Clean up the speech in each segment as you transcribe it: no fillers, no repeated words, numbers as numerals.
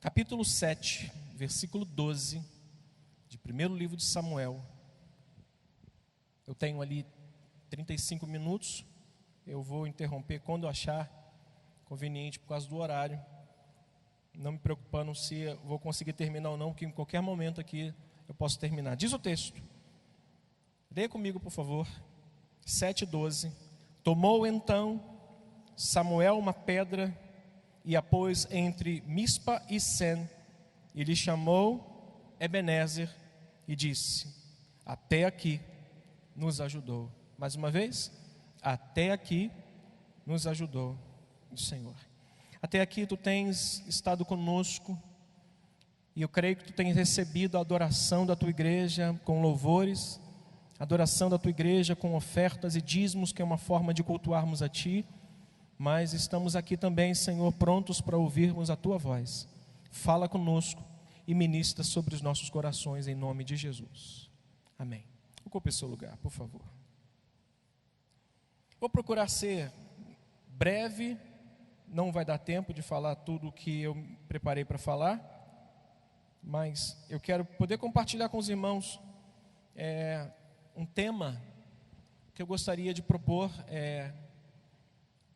capítulo 7, versículo 12, de primeiro livro de Samuel. Eu tenho ali 35 minutos, eu vou interromper quando eu achar conveniente por causa do horário, não me preocupando se eu vou conseguir terminar ou não, porque em qualquer momento aqui eu posso terminar. Diz o texto, leia comigo por favor, 7:12. Tomou então Samuel uma pedra e a pôs entre Mispa e Sen, e lhe chamou Ebenezer e disse: até aqui nos ajudou. Mais uma vez, até aqui nos ajudou o Senhor. Até aqui tu tens estado conosco, e eu creio que tu tens recebido a adoração da tua igreja com louvores, a adoração da tua igreja com ofertas e dízimos, que é uma forma de cultuarmos a ti. Mas estamos aqui também, Senhor, prontos para ouvirmos a tua voz. Fala conosco e ministra sobre os nossos corações, em nome de Jesus. Amém. Ocupe seu lugar, por favor. Vou procurar ser breve, não vai dar tempo de falar tudo o que eu preparei para falar, mas eu quero poder compartilhar com os irmãos um tema que eu gostaria de propor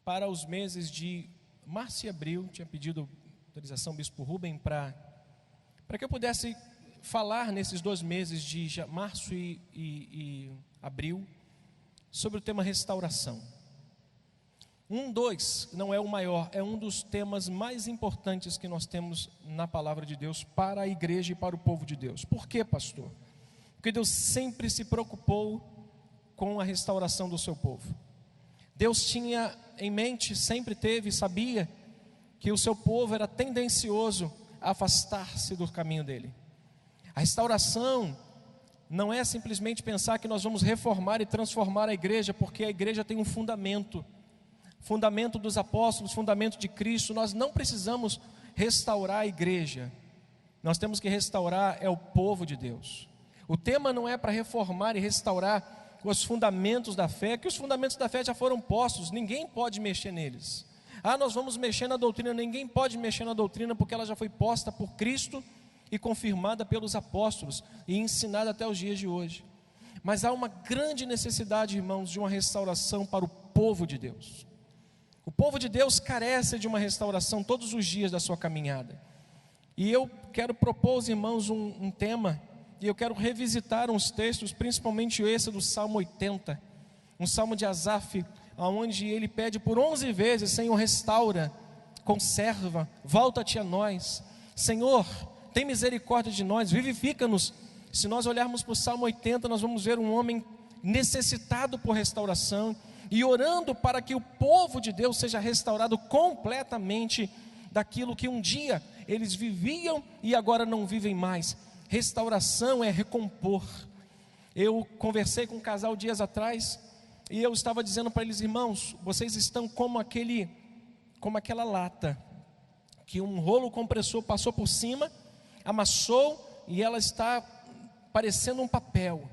para os meses de março e abril. Tinha pedido autorização ao bispo Rubem para que eu pudesse falar nesses 2 meses de março e abril sobre o tema restauração. 2 não é o maior, é um dos temas mais importantes que nós temos na palavra de Deus para a igreja e para o povo de Deus. Por quê, pastor? Porque Deus sempre se preocupou com a restauração do seu povo. Deus tinha em mente, sempre teve, sabia que o seu povo era tendencioso a afastar-se do caminho dele. A restauração não é simplesmente pensar que nós vamos reformar e transformar a igreja, porque a igreja tem um fundamento dos apóstolos, fundamento de Cristo. Nós não precisamos restaurar a igreja, nós temos que restaurar o povo de Deus. O tema não é para reformar e restaurar os fundamentos da fé, que os fundamentos da fé já foram postos, ninguém pode mexer neles. Nós vamos mexer na doutrina, ninguém pode mexer na doutrina, porque ela já foi posta por Cristo e confirmada pelos apóstolos e ensinada até os dias de hoje. Mas há uma grande necessidade, irmãos, de uma restauração para o povo de Deus. O povo de Deus carece de uma restauração todos os dias da sua caminhada. E eu quero propor aos irmãos um tema, e eu quero revisitar uns textos, principalmente esse do Salmo 80, um salmo de Asaf, onde ele pede por 11 vezes: Senhor, restaura, conserva, volta-te a nós. Senhor, tem misericórdia de nós, vivifica-nos. Se nós olharmos para o Salmo 80, nós vamos ver um homem necessitado por restauração, e orando para que o povo de Deus seja restaurado completamente daquilo que um dia eles viviam e agora não vivem mais. Restauração é recompor. Eu conversei com um casal dias atrás, e eu estava dizendo para eles: irmãos, vocês estão como aquela lata, que um rolo compressor passou por cima, amassou, e ela está parecendo um papel.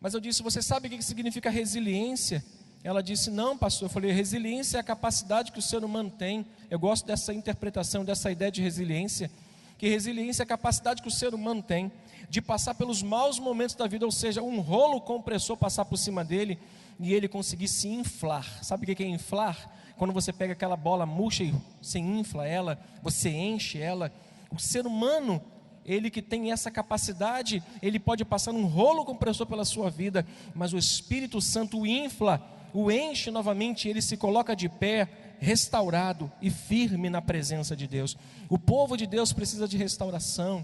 Mas eu disse: você sabe o que significa resiliência? Ela disse: não, pastor. Eu falei: resiliência é a capacidade que o ser humano tem. Eu gosto dessa interpretação, dessa ideia de resiliência, que resiliência é a capacidade que o ser humano tem de passar pelos maus momentos da vida, ou seja, um rolo compressor passar por cima dele e ele conseguir se inflar. Sabe o que é inflar? Quando você pega aquela bola murcha e você infla ela, você enche ela. O ser humano, ele que tem essa capacidade, ele pode passar um rolo compressor pela sua vida, mas o Espírito Santo o infla, o enche novamente, ele se coloca de pé, restaurado e firme na presença de Deus. O povo de Deus precisa de restauração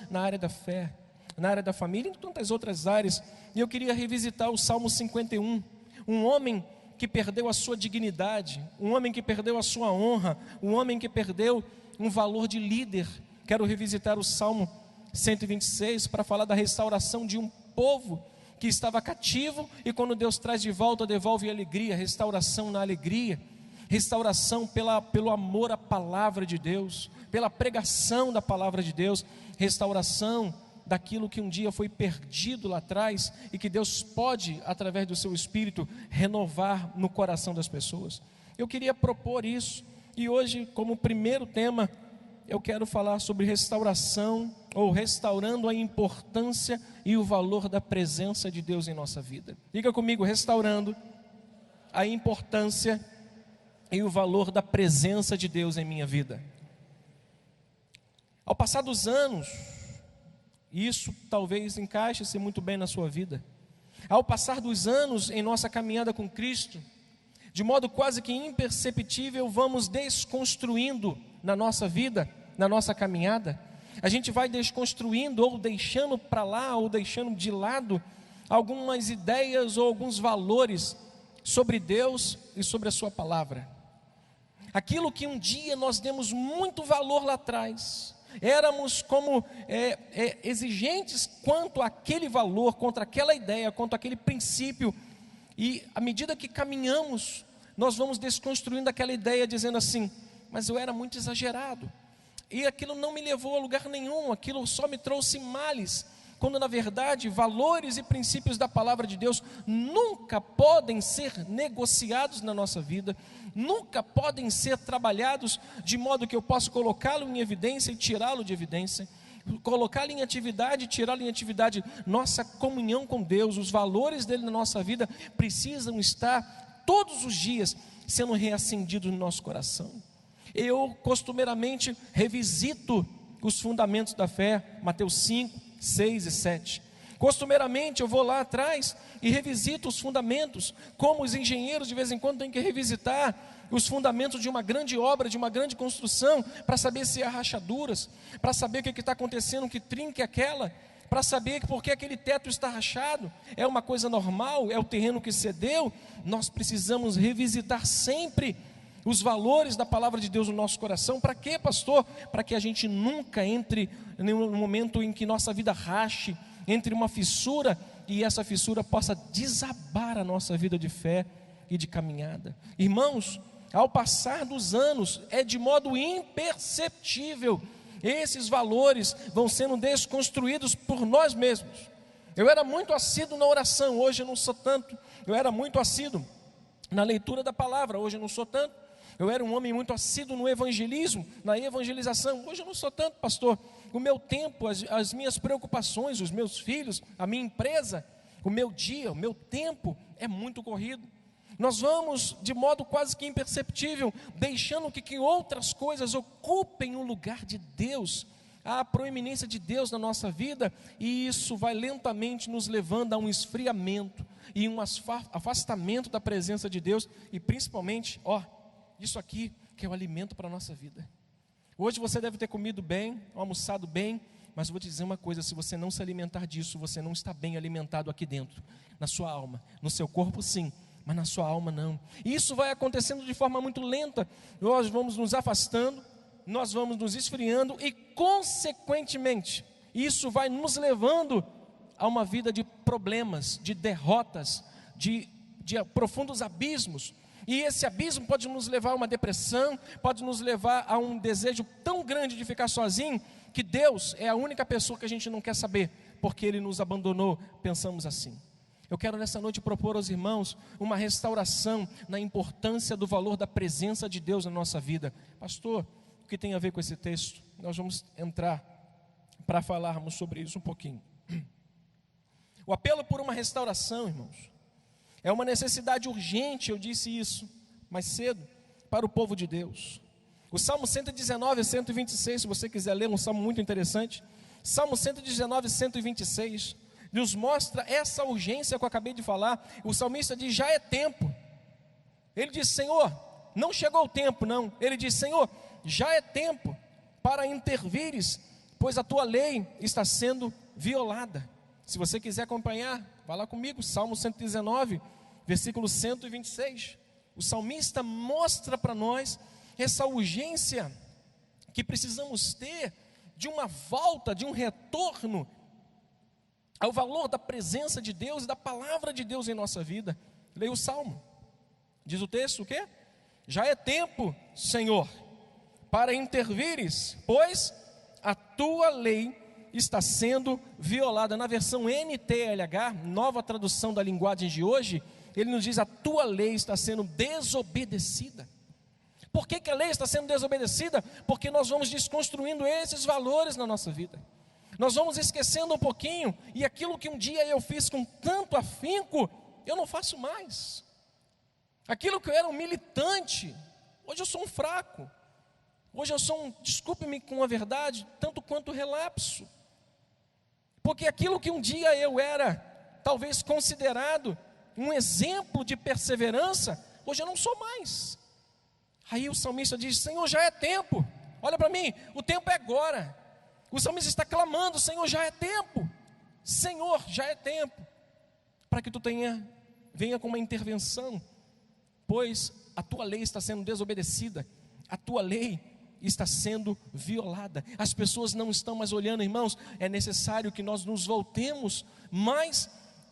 na área da fé, na área da família e em tantas outras áreas. E eu queria revisitar o Salmo 51, um homem que perdeu a sua dignidade, um homem que perdeu a sua honra, um homem que perdeu um valor de líder. Quero revisitar o Salmo 126 para falar da restauração de um povo que estava cativo, e quando Deus traz de volta, devolve alegria. Restauração na alegria, restauração pelo amor à palavra de Deus, pela pregação da palavra de Deus, restauração daquilo que um dia foi perdido lá atrás, e que Deus pode, através do seu Espírito, renovar no coração das pessoas. Eu queria propor isso, e hoje, como primeiro tema, eu quero falar sobre restauração, ou restaurando a importância e o valor da presença de Deus em nossa vida. Diga comigo, restaurando a importância e o valor da presença de Deus em minha vida. Ao passar dos anos, isso talvez encaixe-se muito bem na sua vida. Ao passar dos anos em nossa caminhada com Cristo, de modo quase que imperceptível, vamos desconstruindo na nossa vida, na nossa caminhada. A gente vai desconstruindo ou deixando para lá ou deixando de lado algumas ideias ou alguns valores sobre Deus e sobre a sua palavra. Aquilo que um dia nós demos muito valor lá atrás, éramos como exigentes quanto àquele valor, contra aquela ideia, quanto àquele princípio, e à medida que caminhamos, nós vamos desconstruindo aquela ideia, dizendo assim, mas eu era muito exagerado, e aquilo não me levou a lugar nenhum, aquilo só me trouxe males, quando na verdade valores e princípios da palavra de Deus nunca podem ser negociados na nossa vida, nunca podem ser trabalhados de modo que eu possa colocá-lo em evidência e tirá-lo de evidência, colocá-lo em atividade e tirá-lo em atividade. Nossa comunhão com Deus, os valores dele na nossa vida precisam estar todos os dias sendo reacendidos no nosso coração. Eu costumeiramente revisito os fundamentos da fé, Mateus 5, 6 e 7. Costumeiramente eu vou lá atrás e revisito os fundamentos, como os engenheiros de vez em quando têm que revisitar os fundamentos de uma grande obra, de uma grande construção, para saber se há rachaduras, para saber o que está acontecendo, que trinca é aquela, para saber por que aquele teto está rachado, é uma coisa normal, é o terreno que cedeu. Nós precisamos revisitar sempre os valores da palavra de Deus no nosso coração. Para quê, pastor? Para que a gente nunca entre no momento em que nossa vida rache, entre uma fissura, e essa fissura possa desabar a nossa vida de fé e de caminhada. Irmãos, ao passar dos anos, é de modo imperceptível, esses valores vão sendo desconstruídos por nós mesmos. Eu era muito assíduo na oração, hoje eu não sou tanto. Eu era muito assíduo na leitura da palavra, hoje eu não sou tanto. Eu era um homem muito assíduo no evangelismo, na evangelização, hoje eu não sou tanto, pastor. O meu tempo, as minhas preocupações, os meus filhos, a minha empresa, o meu dia, o meu tempo é muito corrido. Nós vamos, de modo quase que imperceptível, deixando que outras coisas ocupem o lugar de Deus, a proeminência de Deus na nossa vida, e isso vai lentamente nos levando a um esfriamento e um afastamento da presença de Deus, e principalmente, isso aqui que é o alimento para a nossa vida. Hoje você deve ter comido bem, almoçado bem, mas vou te dizer uma coisa, se você não se alimentar disso, você não está bem alimentado aqui dentro, na sua alma. No seu corpo sim, mas na sua alma não. E isso vai acontecendo de forma muito lenta. Nós vamos nos afastando, nós vamos nos esfriando e consequentemente isso vai nos levando a uma vida de problemas, de derrotas, de profundos abismos. E esse abismo pode nos levar a uma depressão, pode nos levar a um desejo tão grande de ficar sozinho, que Deus é a única pessoa que a gente não quer saber, porque Ele nos abandonou, pensamos assim. Eu quero nessa noite propor aos irmãos uma restauração na importância do valor da presença de Deus na nossa vida. Pastor, o que tem a ver com esse texto? Nós vamos entrar para falarmos sobre isso um pouquinho. O apelo por uma restauração, irmãos, é uma necessidade urgente, eu disse isso mais cedo, para o povo de Deus. O Salmo 119 e 126, se você quiser ler, um salmo muito interessante. Salmo 119 e 126, nos mostra essa urgência que eu acabei de falar. O salmista diz, já é tempo. Ele diz, Senhor, não chegou o tempo não. Ele diz, Senhor, já é tempo para intervires, pois a tua lei está sendo violada. Se você quiser acompanhar, vá lá comigo, Salmo 119, versículo 126, o salmista mostra para nós essa urgência que precisamos ter de uma volta, de um retorno ao valor da presença de Deus e da palavra de Deus em nossa vida. Leia o Salmo, diz o texto o quê? Já é tempo, Senhor, para intervires, pois a tua lei está sendo violada. Na versão NTLH, nova tradução da linguagem de hoje, ele nos diz, a tua lei está sendo desobedecida. Por que a lei está sendo desobedecida? Porque nós vamos desconstruindo esses valores na nossa vida. Nós vamos esquecendo um pouquinho, e aquilo que um dia eu fiz com tanto afinco, eu não faço mais. Aquilo que eu era um militante, hoje eu sou um fraco. Hoje eu sou desculpe-me com a verdade, tanto quanto relapso. Porque aquilo que um dia eu era, talvez considerado um exemplo de perseverança, hoje eu não sou mais. Aí o salmista diz: Senhor, já é tempo. Olha para mim, o tempo é agora. O salmista está clamando: Senhor, já é tempo. Senhor, já é tempo. Para que tu venha com uma intervenção. Pois a tua lei está sendo desobedecida. A tua lei está sendo violada. As pessoas não estão mais olhando, irmãos. É necessário que nós nos voltemos mais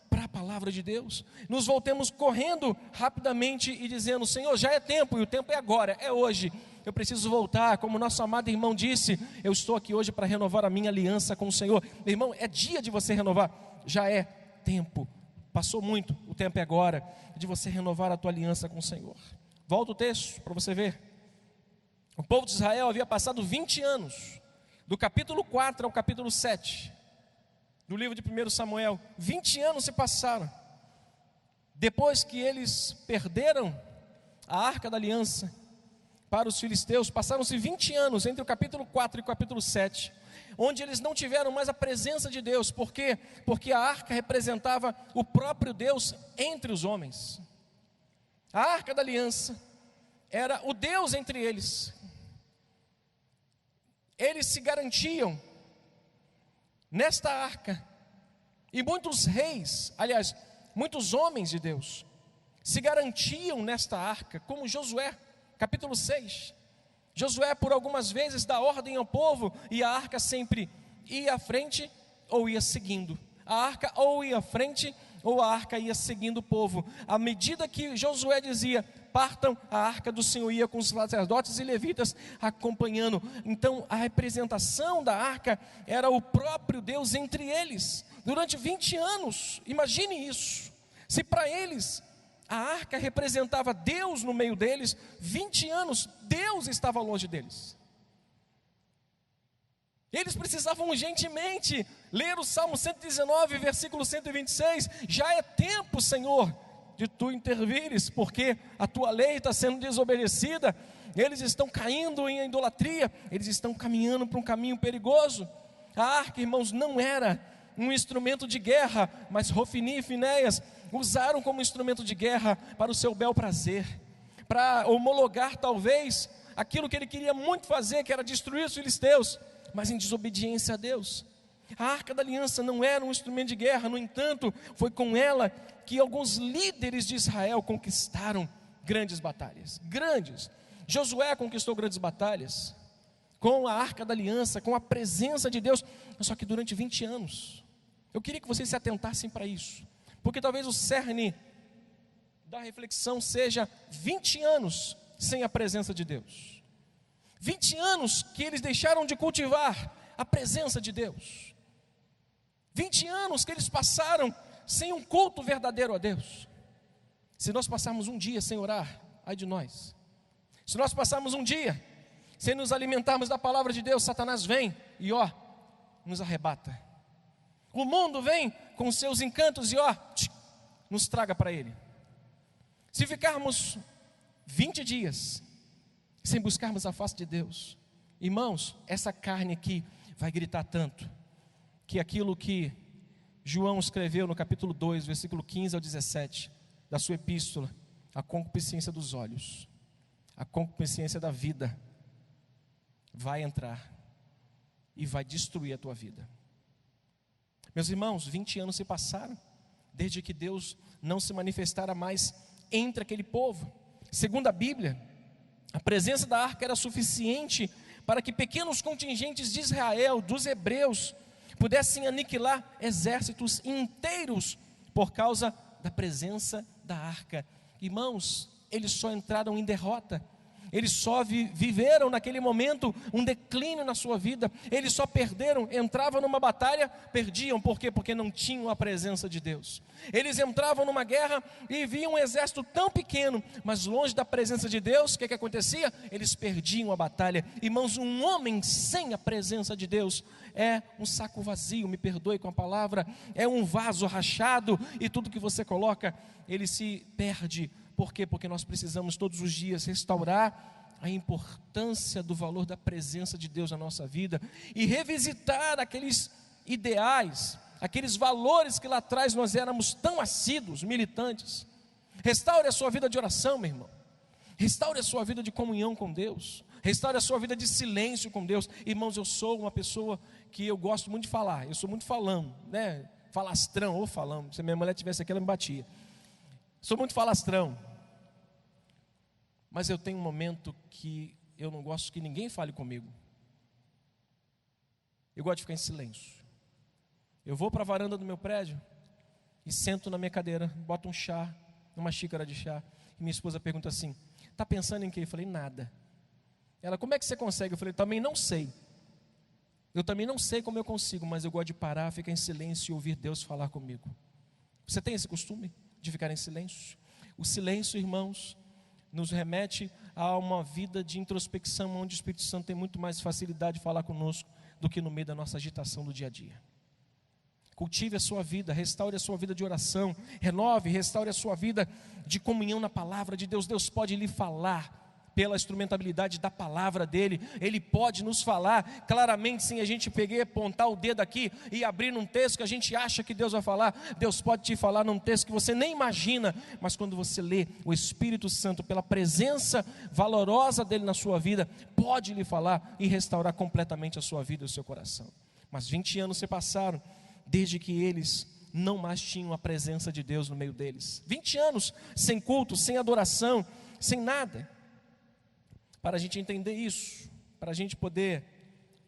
para a palavra de Deus, nos voltemos correndo rapidamente e dizendo: Senhor, já é tempo, e o tempo é agora, é hoje. Eu preciso voltar, como nosso amado irmão disse: eu estou aqui hoje para renovar a minha aliança com o Senhor. Meu irmão, é dia de você renovar, já é tempo, passou muito, o tempo é agora, de você renovar a tua aliança com o Senhor. Volta o texto para você ver. O povo de Israel havia passado 20 anos, do capítulo 4 ao capítulo 7, do livro de 1 Samuel, 20 anos se passaram, depois que eles perderam a Arca da Aliança para os filisteus, passaram-se 20 anos entre o capítulo 4 e o capítulo 7, onde eles não tiveram mais a presença de Deus. Por quê? Porque a arca representava o próprio Deus entre os homens. A Arca da Aliança era o Deus entre eles. Eles se garantiam nesta arca, e muitos reis, aliás, muitos homens de Deus, se garantiam nesta arca, como Josué, capítulo 6. Josué por algumas vezes dá ordem ao povo, e a arca sempre ia à frente ou ia seguindo. A arca ou ia à frente ou a arca ia seguindo o povo. À medida que Josué dizia: partam, a arca do Senhor ia com os sacerdotes e levitas acompanhando. Então a representação da arca era o próprio Deus entre eles, durante 20 anos. Imagine isso, se para eles a arca representava Deus no meio deles, 20 anos Deus estava longe deles. Eles precisavam urgentemente ler o Salmo 119, versículo 126, já é tempo, Senhor, de tu intervires, porque a tua lei está sendo desobedecida, eles estão caindo em idolatria, eles estão caminhando para um caminho perigoso. A arca, irmãos, não era um instrumento de guerra, mas Hofni e Finéias usaram como instrumento de guerra para o seu bel prazer, para homologar talvez aquilo que ele queria muito fazer, que era destruir os filisteus, mas em desobediência a Deus. A Arca da Aliança não era um instrumento de guerra, no entanto, foi com ela que alguns líderes de Israel conquistaram grandes batalhas, grandes. Josué conquistou grandes batalhas, com a Arca da Aliança, com a presença de Deus, só que durante 20 anos. Eu queria que vocês se atentassem para isso, porque talvez o cerne da reflexão seja 20 anos sem a presença de Deus. 20 anos que eles deixaram de cultivar a presença de Deus. 20 anos que eles passaram sem um culto verdadeiro a Deus. Se nós passarmos um dia sem orar, ai de nós. Se nós passarmos um dia sem nos alimentarmos da palavra de Deus, Satanás vem e nos arrebata. O mundo vem com seus encantos e nos traga para ele. Se ficarmos 20 dias sem buscarmos a face de Deus, irmãos, essa carne aqui vai gritar tanto, que aquilo que João escreveu no capítulo 2, versículo 15 ao 17, da sua epístola, a concupiscência dos olhos, a concupiscência da vida, vai entrar e vai destruir a tua vida. Meus irmãos, 20 anos se passaram, desde que Deus não se manifestara mais entre aquele povo. Segundo a Bíblia, a presença da arca era suficiente para que pequenos contingentes de Israel, dos hebreus, pudessem aniquilar exércitos inteiros por causa da presença da arca. Irmãos, eles só entraram em derrota, eles só viveram naquele momento um declínio na sua vida, eles só perderam, entravam numa batalha, perdiam, por quê? Porque não tinham a presença de Deus. Eles entravam numa guerra e viam um exército tão pequeno, mas longe da presença de Deus, o que acontecia? Eles perdiam a batalha. Irmãos, um homem sem a presença de Deus é um saco vazio, me perdoe com a palavra, é um vaso rachado, e tudo que você coloca, ele se perde. Por quê? Porque nós precisamos todos os dias restaurar a importância do valor da presença de Deus na nossa vida e revisitar aqueles ideais, aqueles valores que lá atrás nós éramos tão assíduos, militantes. Restaure a sua vida de oração, meu irmão. Restaure a sua vida de comunhão com Deus. Restaure a sua vida de silêncio com Deus. Irmãos, eu sou uma pessoa que eu gosto muito de falar. Eu sou muito falão, né? Falastrão ou falão. Se a minha mulher tivesse aqui, ela me batia. Sou muito falastrão. Mas eu tenho um momento que eu não gosto que ninguém fale comigo. Eu gosto de ficar em silêncio. Eu vou para a varanda do meu prédio e sento na minha cadeira, boto um chá, uma xícara de chá, e minha esposa pergunta assim: está pensando em quê? Eu falei: nada. Ela: como é que você consegue? Eu falei: também não sei. Eu também não sei como eu consigo, mas eu gosto de parar, ficar em silêncio e ouvir Deus falar comigo. Você tem esse costume de ficar em silêncio? O silêncio, irmãos, nos remete a uma vida de introspecção, onde o Espírito Santo tem muito mais facilidade de falar conosco do que no meio da nossa agitação do dia a dia. Cultive a sua vida, restaure a sua vida de oração, renove, restaure a sua vida de comunhão na palavra de Deus. Deus pode lhe falar pela instrumentabilidade da palavra dele. Ele pode nos falar claramente, sem a gente pegar, apontar o dedo aqui e abrir num texto que a gente acha que Deus vai falar. Deus pode te falar num texto que você nem imagina, mas quando você lê, o Espírito Santo, pela presença valorosa dele na sua vida, pode lhe falar e restaurar completamente a sua vida e o seu coração. Mas 20 anos se passaram desde que eles não mais tinham a presença de Deus no meio deles. 20 anos sem culto, sem adoração, sem nada. Para a gente entender isso, para a gente poder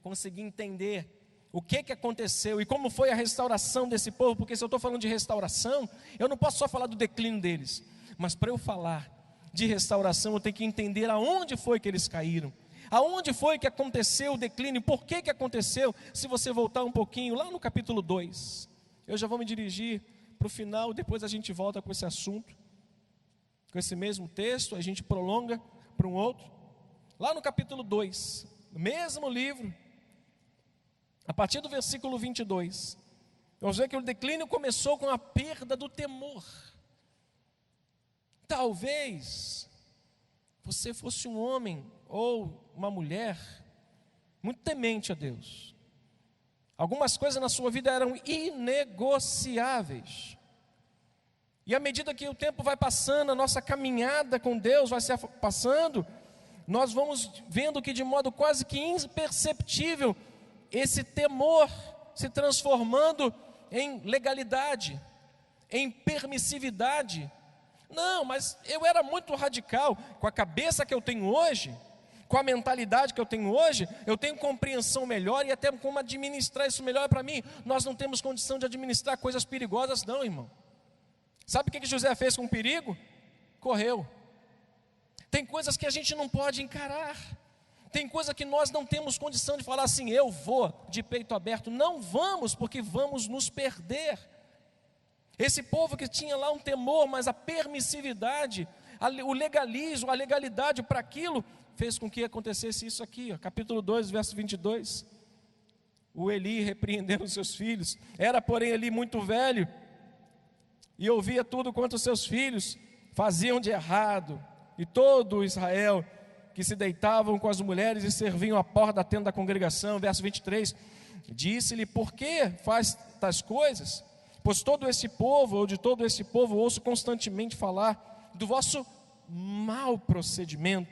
conseguir entender o que aconteceu e como foi a restauração desse povo, porque se eu estou falando de restauração, eu não posso só falar do declínio deles, mas para eu falar de restauração, eu tenho que entender aonde foi que eles caíram, aonde foi que aconteceu o declínio, por que aconteceu. Se você voltar um pouquinho, lá no capítulo 2, eu já vou me dirigir para o final, depois a gente volta com esse assunto, com esse mesmo texto, a gente prolonga para um outro. Lá no capítulo 2, no mesmo livro, a partir do versículo 22, vamos ver que o declínio começou com a perda do temor. Talvez você fosse um homem ou uma mulher muito temente a Deus. Algumas coisas na sua vida eram inegociáveis. E à medida que o tempo vai passando, a nossa caminhada com Deus vai se passando, nós vamos vendo que de modo quase que imperceptível, esse temor se transformando em legalidade, em permissividade. Não, mas eu era muito radical. Com a cabeça que eu tenho hoje, com a mentalidade que eu tenho hoje, eu tenho compreensão melhor e até como administrar isso melhor para mim. Nós não temos condição de administrar coisas perigosas não, irmão. Sabe o que José fez com o perigo? Correu. Tem coisas que a gente não pode encarar. Tem coisa que nós não temos condição de falar assim: eu vou de peito aberto. Não vamos, porque vamos nos perder. Esse povo que tinha lá um temor, mas a permissividade, o legalismo, a legalidade para aquilo, fez com que acontecesse isso aqui, ó, capítulo 2, verso 22. O Eli repreendendo os seus filhos. Era, porém, Eli muito velho, e ouvia tudo quanto os seus filhos faziam de errado. E todo Israel que se deitavam com as mulheres e serviam à porta da tenda da congregação, verso 23, disse-lhe: por que faz tais coisas? Pois todo esse povo, ou de todo esse povo, ouço constantemente falar do vosso mau procedimento.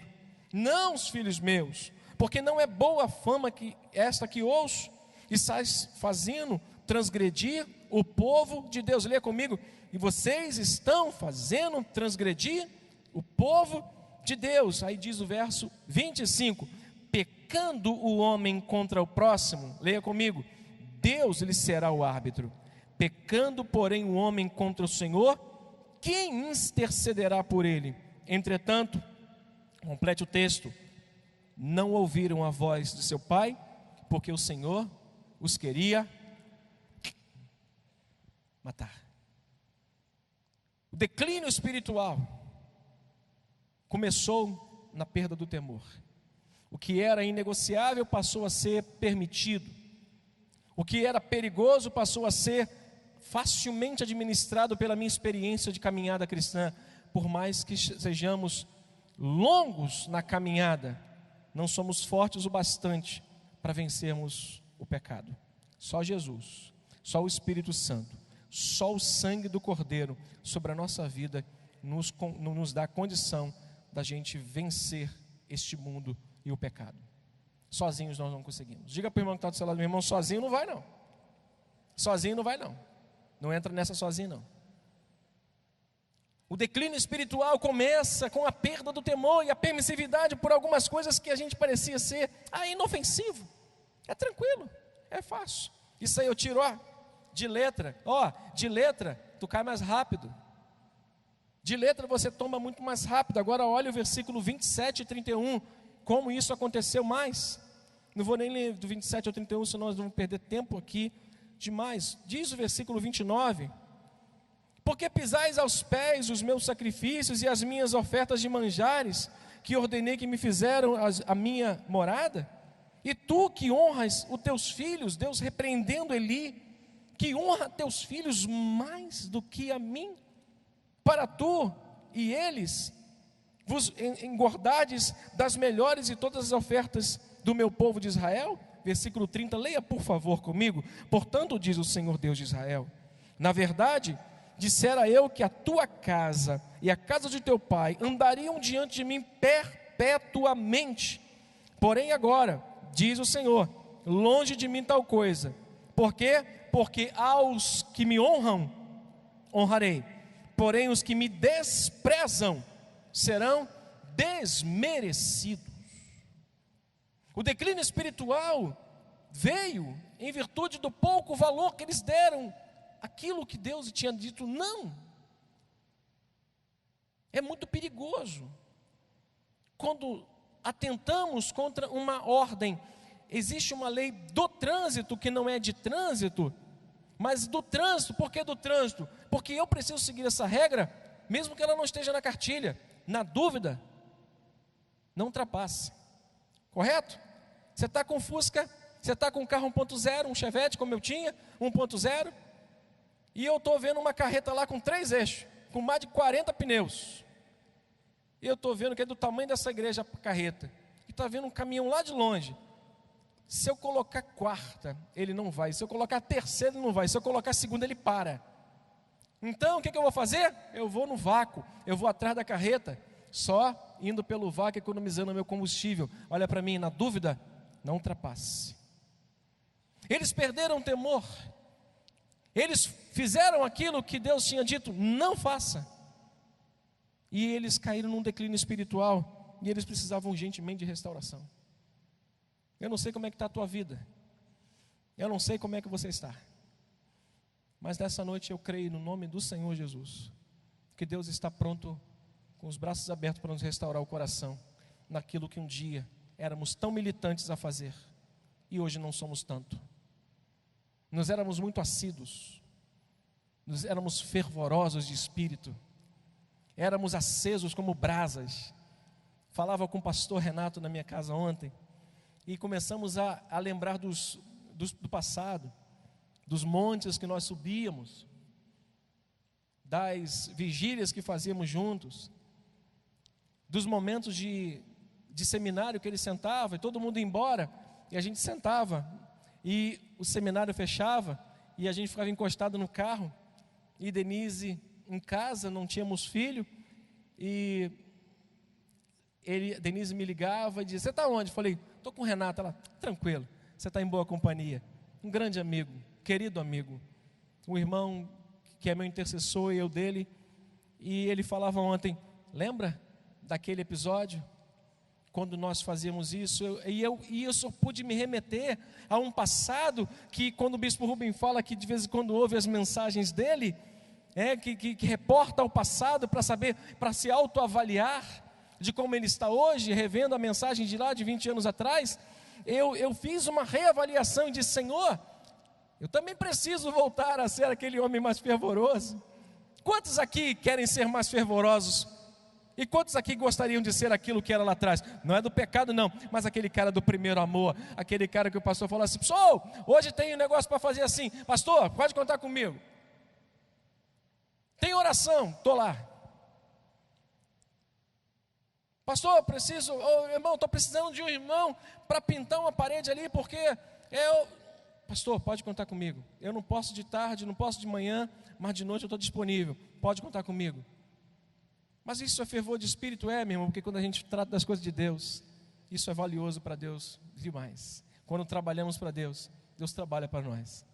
Não, os filhos meus, porque não é boa a fama que esta que ouço, e sais fazendo transgredir o povo de Deus. Leia comigo: e vocês estão fazendo transgredir o povo de Deus. Aí diz o verso 25: pecando o homem contra o próximo, leia comigo, Deus lhe será o árbitro. Pecando, porém, o homem contra o Senhor, quem intercederá por ele? Entretanto, Complete o texto. Não ouviram a voz de seu pai, porque o Senhor os queria matar. O declínio espiritual começou na perda do temor. O que era inegociável passou a ser permitido. O que era perigoso passou a ser facilmente administrado pela minha experiência de caminhada cristã. Por mais que sejamos longos na caminhada, não somos fortes o bastante para vencermos o pecado. Só Jesus, só o Espírito Santo, só o sangue do Cordeiro sobre a nossa vida nos dá condição da gente vencer este mundo e o pecado. Sozinhos nós não conseguimos. Diga para o irmão que está do seu lado: meu irmão, sozinho não vai não. Sozinho não vai não. Não entra nessa sozinho não. O declínio espiritual começa com a perda do temor e a permissividade por algumas coisas que a gente parecia ser inofensivo. É tranquilo, é fácil. Isso aí eu tiro de letra. De letra tu cai mais rápido. De letra você toma muito mais rápido. Agora olha o versículo 27 e 31, como isso aconteceu mais. Não vou nem ler do 27 ao 31, senão nós vamos perder tempo aqui demais. Diz o versículo 29: porque pisais aos pés os meus sacrifícios e as minhas ofertas de manjares, que ordenei que me fizeram a minha morada? E tu que honras os teus filhos, Deus repreendendo Eli, que honra teus filhos mais do que a mim, para tu e eles vos engordades das melhores de todas as ofertas do meu povo de Israel? Versículo 30, leia por favor comigo. Portanto, diz o Senhor Deus de Israel: na verdade, dissera eu que a tua casa e a casa de teu pai andariam diante de mim perpetuamente. Porém agora, diz o Senhor, longe de mim tal coisa. Por quê? Porque aos que me honram, honrarei. Porém os que me desprezam serão desmerecidos. O declínio espiritual veio em virtude do pouco valor que eles deram aquilo que Deus tinha dito não. É muito perigoso quando atentamos contra uma ordem. Existe uma lei do trânsito que não é de trânsito, mas do trânsito. Por que do trânsito? Porque eu preciso seguir essa regra, mesmo que ela não esteja na cartilha. Na dúvida, não ultrapasse. Correto? Você está com Fusca, você está com um carro 1.0, um Chevette como eu tinha, 1.0, e eu estou vendo uma carreta lá com 3 eixos, com mais de 40 pneus. E eu estou vendo que é do tamanho dessa igreja a carreta, e está vendo um caminhão lá de longe. Se eu colocar quarta, ele não vai. Se eu colocar terceira, ele não vai. Se eu colocar segunda, ele para. Então, o que eu vou fazer? Eu vou no vácuo, eu vou atrás da carreta, só indo pelo vácuo, economizando meu combustível. Olha para mim, na dúvida, não ultrapasse. Eles perderam o temor. Eles fizeram aquilo que Deus tinha dito, não faça. E eles caíram num declínio espiritual, e eles precisavam urgentemente de restauração. Eu não sei como é que está a tua vida, eu não sei como é que você está, mas nessa noite eu creio no nome do Senhor Jesus, que Deus está pronto, com os braços abertos para nos restaurar o coração, naquilo que um dia éramos tão militantes a fazer, e hoje não somos tanto. Nós éramos muito assíduos, nós éramos fervorosos de espírito, éramos acesos como brasas. Falava com o pastor Renato na minha casa ontem, e começamos a lembrar do passado, dos montes que nós subíamos, das vigílias que fazíamos juntos, dos momentos de seminário que ele sentava, e todo mundo ia embora, e a gente sentava, e o seminário fechava, e a gente ficava encostado no carro, e Denise em casa, não tínhamos filho, e Denise me ligava e dizia: você está onde? Eu falei: estou com o Renato. Ela: tranquilo, você está em boa companhia. Um grande amigo, querido amigo, um irmão que é meu intercessor e eu dele. E ele falava ontem: lembra daquele episódio, quando nós fazíamos isso? E eu só pude me remeter a um passado que, quando o bispo Rubem fala que de vez em quando ouve as mensagens dele, que reporta ao passado para saber, para se autoavaliar. de como ele está hoje, revendo a mensagem de lá de 20 anos atrás, eu fiz uma reavaliação e disse: Senhor, eu também preciso voltar a ser aquele homem mais fervoroso. Quantos aqui querem ser mais fervorosos? E quantos aqui gostariam de ser aquilo que era lá atrás? Não é do pecado não, mas aquele cara do primeiro amor, aquele cara que o pastor falou assim: pessoal, hoje tem um negócio para fazer assim, pastor, pode contar comigo. Tem oração, estou lá. Pastor, preciso, irmão, estou precisando de um irmão para pintar uma parede ali, porque pastor, pode contar comigo. Eu não posso de tarde, não posso de manhã, mas de noite eu estou disponível, pode contar comigo. Mas isso é fervor de espírito, meu irmão, porque quando a gente trata das coisas de Deus, isso é valioso para Deus demais. Quando trabalhamos para Deus, Deus trabalha para nós.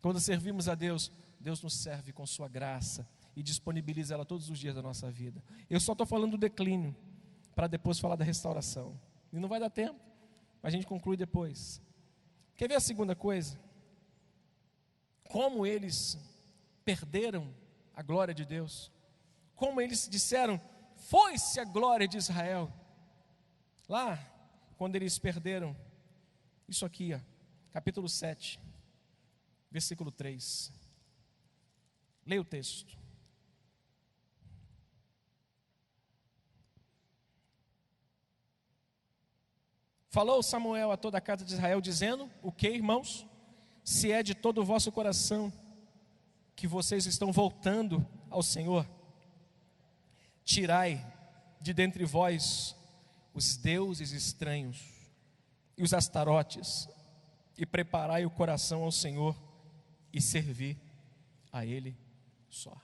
Quando servimos a Deus, Deus nos serve com sua graça e disponibiliza ela todos os dias da nossa vida. Eu só estou falando do declínio, para depois falar da restauração. E não vai dar tempo, mas a gente conclui depois. Quer ver a segunda coisa? Como eles perderam a glória de Deus. Como eles disseram: foi-se a glória de Israel. Lá, quando eles perderam, isso aqui, capítulo 7, versículo 3. Leia o texto. Falou Samuel a toda a casa de Israel, dizendo: o que, irmãos? Se é de todo o vosso coração que vocês estão voltando ao Senhor, tirai de dentre vós os deuses estranhos e os astarotes, e preparai o coração ao Senhor e servi a Ele só.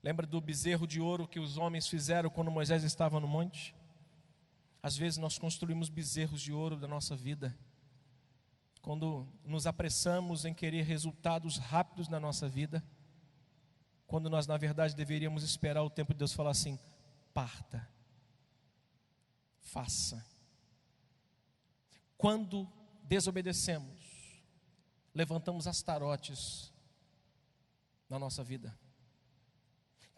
Lembra do bezerro de ouro que os homens fizeram quando Moisés estava no monte? Às vezes nós construímos bezerros de ouro da nossa vida, quando nos apressamos em querer resultados rápidos na nossa vida, quando nós na verdade deveríamos esperar o tempo de Deus falar assim: parta, faça. Quando desobedecemos, levantamos astarotes na nossa vida.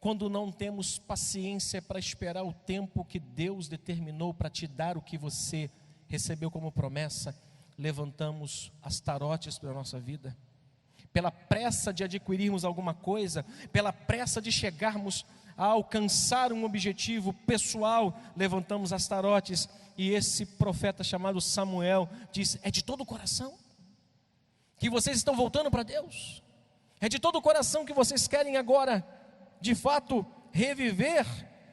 Quando não temos paciência para esperar o tempo que Deus determinou para te dar o que você recebeu como promessa, levantamos astarotes para a nossa vida. Pela pressa de adquirirmos alguma coisa, pela pressa de chegarmos a alcançar um objetivo pessoal, levantamos astarotes. E esse profeta chamado Samuel diz: é de todo o coração que vocês estão voltando para Deus? É de todo o coração que vocês querem agora de fato reviver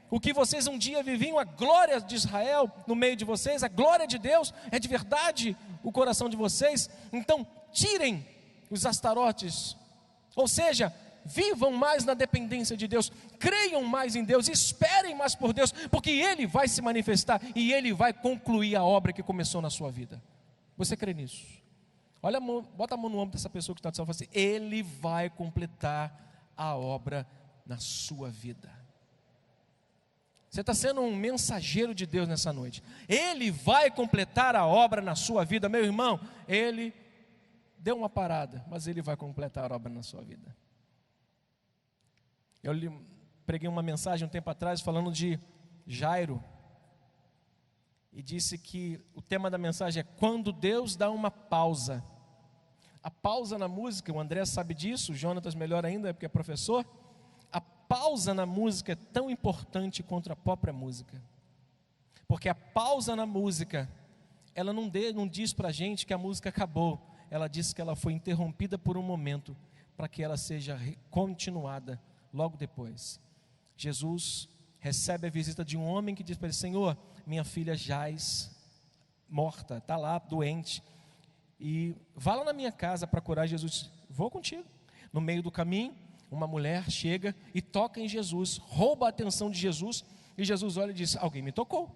o que vocês um dia viviam, a glória de Israel no meio de vocês, a glória de Deus é de verdade o coração de vocês? Então tirem os astarotes, ou seja, vivam mais na dependência de Deus, creiam mais em Deus, esperem mais por Deus, porque Ele vai se manifestar e Ele vai concluir a obra que começou na sua vida. Você crê nisso? Olha, bota a mão no ombro dessa pessoa que está do céu e fala assim: Ele vai completar a obra na sua vida. Você está sendo um mensageiro de Deus nessa noite. Ele vai completar a obra na sua vida, meu irmão. Ele deu uma parada, mas Ele vai completar a obra na sua vida. Eu preguei uma mensagem um tempo atrás falando de Jairo, e disse que o tema da mensagem é quando Deus dá uma pausa. A pausa na música, o André sabe disso, o Jonatas melhor ainda, porque é professor. A pausa na música é tão importante quanto a própria música, porque a pausa na música, ela não diz para a gente que a música acabou, ela diz que ela foi interrompida por um momento, para que ela seja continuada logo depois. Jesus recebe a visita de um homem que diz para ele: Senhor, minha filha jaz morta, está lá doente, e vá lá na minha casa para curar. Jesus: vou contigo. No meio do caminho, uma mulher chega e toca em Jesus, rouba a atenção de Jesus, e Jesus olha e diz: alguém me tocou,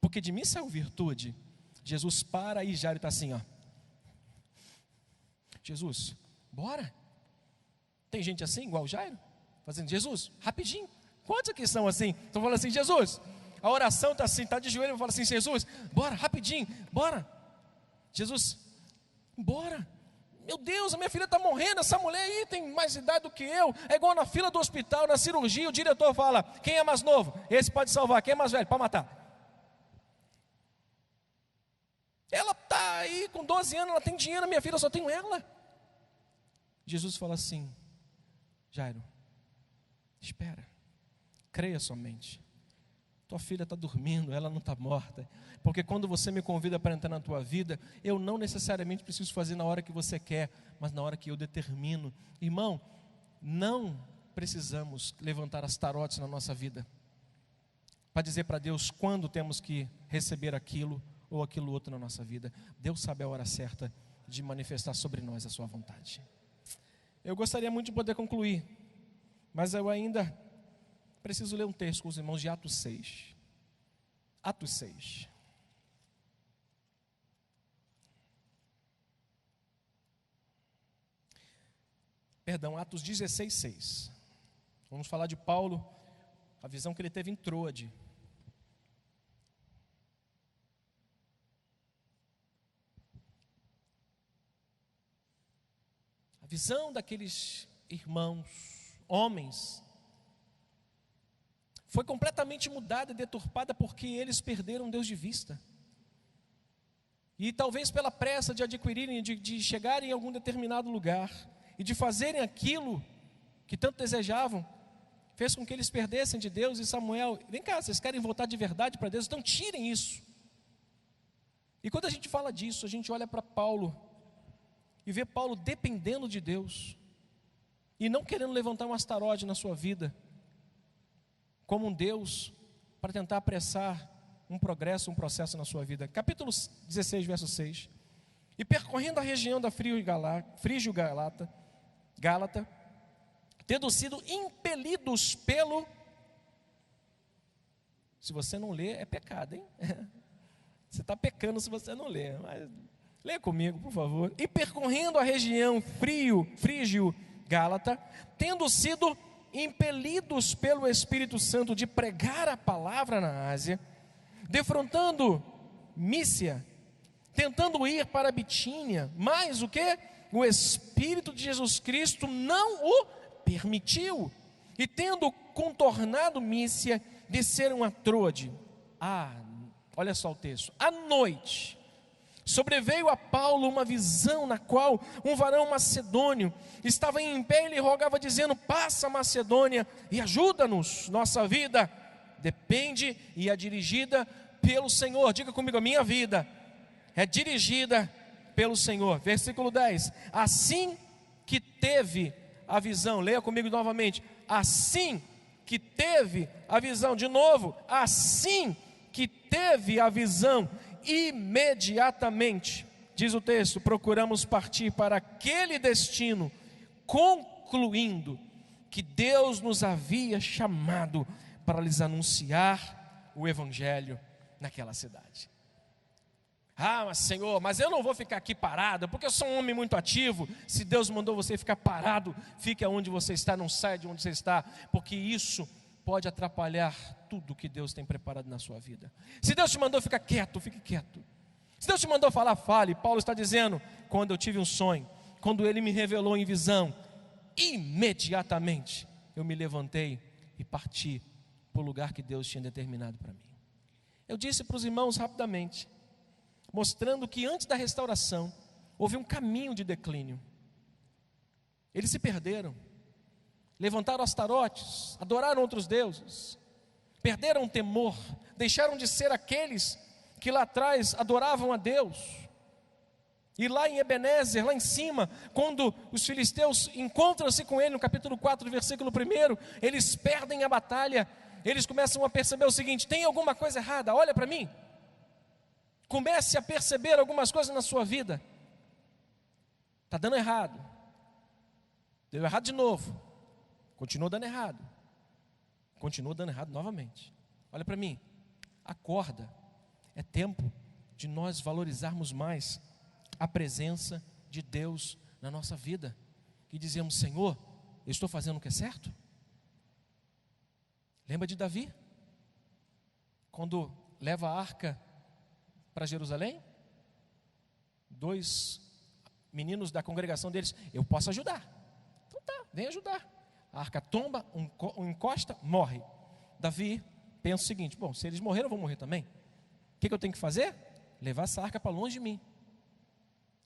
porque de mim saiu virtude. Jesus para e Jairo está assim, ó. Jesus, bora. Tem gente assim, igual o Jairo, fazendo: Jesus, rapidinho. Quantos aqui são assim? Estão falando assim: Jesus, a oração está assim, está de joelho, fala assim: Jesus, bora, rapidinho, bora. Jesus, bora. Meu Deus, a minha filha está morrendo, essa mulher aí tem mais idade do que eu, é igual na fila do hospital, na cirurgia, o diretor fala, quem é mais novo? Esse pode salvar, quem é mais velho? Pode matar. Ela está aí com 12 anos, ela tem dinheiro, a minha filha, eu só tenho ela. Jesus fala assim, Jairo, espera, creia somente. Tua filha está dormindo, ela não está morta. Porque quando você me convida para entrar na tua vida, eu não necessariamente preciso fazer na hora que você quer, mas na hora que eu determino. Irmão, não precisamos levantar as tarotes na nossa vida para dizer para Deus quando temos que receber aquilo ou aquilo outro na nossa vida. Deus sabe a hora certa de manifestar sobre nós a sua vontade. Eu gostaria muito de poder concluir, mas eu ainda preciso ler um texto com os irmãos de Atos 6. Atos 6. Perdão, Atos 16, 6. Vamos falar de Paulo, a visão que ele teve em Troade. A visão daqueles irmãos, homens, foi completamente mudada e deturpada porque eles perderam Deus de vista. E talvez pela pressa de adquirirem, de chegarem em algum determinado lugar e de fazerem aquilo que tanto desejavam, fez com que eles perdessem de Deus. E Samuel, vem cá, vocês querem voltar de verdade para Deus? Então tirem isso. E quando a gente fala disso, a gente olha para Paulo e vê Paulo dependendo de Deus e não querendo levantar um astarote na sua vida como um Deus para tentar apressar um progresso, um processo na sua vida. Capítulo 16, verso 6. E percorrendo a região da Frígio-Gálata, tendo sido impelidos pelo... Se você não lê, é pecado, hein? Você está pecando se você não lê, mas lê comigo, por favor. E percorrendo a região Frígio-Gálata, tendo sido impelidos pelo Espírito Santo de pregar a palavra na Ásia, defrontando Mícia, tentando ir para Bitínia, mas o que? O Espírito de Jesus Cristo não o permitiu, e tendo contornado Mícia, desceram a Troade. Olha só o texto, à noite, sobreveio a Paulo uma visão na qual um varão macedônio estava em pé e lhe rogava dizendo, passa a Macedônia e ajuda-nos, nossa vida depende e é dirigida pelo Senhor. Diga comigo, a minha vida é dirigida pelo Senhor. Versículo 10, assim que teve a visão, leia comigo novamente, assim que teve a visão, de novo, assim que teve a visão, imediatamente, diz o texto, procuramos partir para aquele destino, concluindo que Deus nos havia chamado para lhes anunciar o Evangelho naquela cidade. Mas Senhor, mas eu não vou ficar aqui parado, porque eu sou um homem muito ativo. Se Deus mandou você ficar parado, fique onde você está, não saia de onde você está, porque isso pode atrapalhar tudo que Deus tem preparado na sua vida. Se Deus te mandou ficar quieto, fique quieto. Se Deus te mandou falar, fale. Paulo está dizendo, quando eu tive um sonho, quando Ele me revelou em visão, imediatamente eu me levantei e parti para o lugar que Deus tinha determinado para mim. Eu disse para os irmãos rapidamente, mostrando que antes da restauração, houve um caminho de declínio. Eles se perderam, levantaram astarotes, adoraram outros deuses, perderam o temor, deixaram de ser aqueles que lá atrás adoravam a Deus. E lá em Ebenezer, lá em cima, quando os filisteus encontram-se com ele, no capítulo 4, versículo 1, eles perdem a batalha, eles começam a perceber o seguinte, tem alguma coisa errada, olha para mim. Comece a perceber algumas coisas na sua vida. Está dando errado. Deu errado de novo. Continua dando errado. Continua dando errado novamente. Olha para mim. Acorda. É tempo de nós valorizarmos mais a presença de Deus na nossa vida. E dizemos, Senhor, eu estou fazendo o que é certo? Lembra de Davi? Quando leva a arca para Jerusalém, 2 meninos da congregação deles: eu posso ajudar. Então tá, vem ajudar. A arca tomba, um encosta, morre. Davi pensa o seguinte: bom, se eles morreram, eu vou morrer também. O que eu tenho que fazer? Levar essa arca para longe de mim.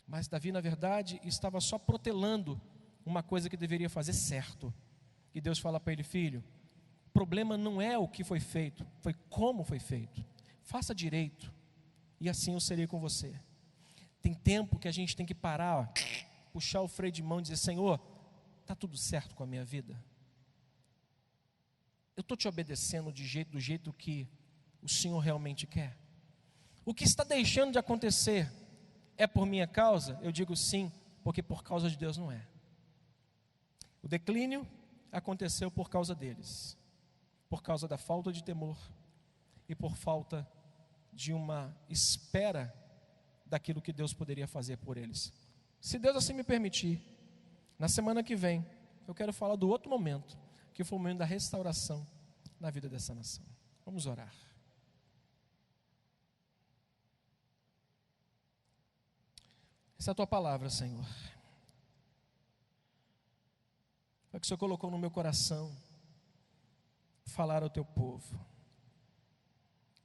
Mas Davi, na verdade, estava só protelando uma coisa que deveria fazer certo. E Deus fala para ele: filho, o problema não é o que foi feito, foi como foi feito. Faça direito, e assim eu serei com você. Tem tempo que a gente tem que parar, puxar o freio de mão e dizer: Senhor, está tudo certo com a minha vida? Eu estou te obedecendo do jeito que o Senhor realmente quer? O que está deixando de acontecer é por minha causa? Eu digo sim, porque por causa de Deus não é. O declínio aconteceu por causa deles, por causa da falta de temor e por falta de uma espera daquilo que Deus poderia fazer por eles. Se Deus assim me permitir, na semana que vem, eu quero falar do outro momento, que foi o momento da restauração na vida dessa nação. Vamos orar. Essa é a tua palavra, Senhor. É o que o Senhor colocou no meu coração, falar ao teu povo.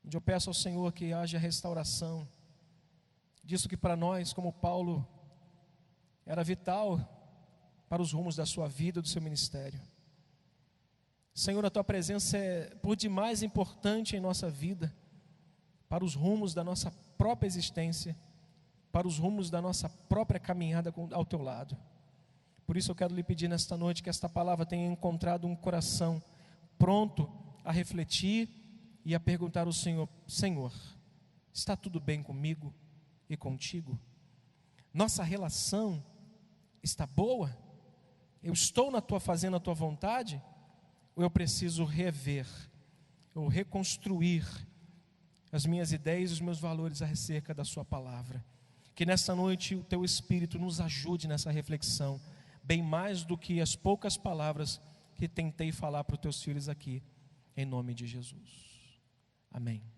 Onde eu peço ao Senhor que haja restauração disso que para nós, como Paulo, era vital para os rumos da sua vida, do seu ministério. Senhor, a tua presença é por demais importante em nossa vida, para os rumos da nossa própria existência, para os rumos da nossa própria caminhada ao teu lado. Por isso eu quero lhe pedir nesta noite que esta palavra tenha encontrado um coração pronto a refletir e a perguntar ao Senhor: Senhor, está tudo bem comigo e contigo? Nossa relação está boa? Eu estou fazendo a tua vontade? Ou eu preciso rever, ou reconstruir as minhas ideias e os meus valores acerca da sua palavra? Que nesta noite o teu Espírito nos ajude nessa reflexão, bem mais do que as poucas palavras que tentei falar para os teus filhos aqui, em nome de Jesus. Amém.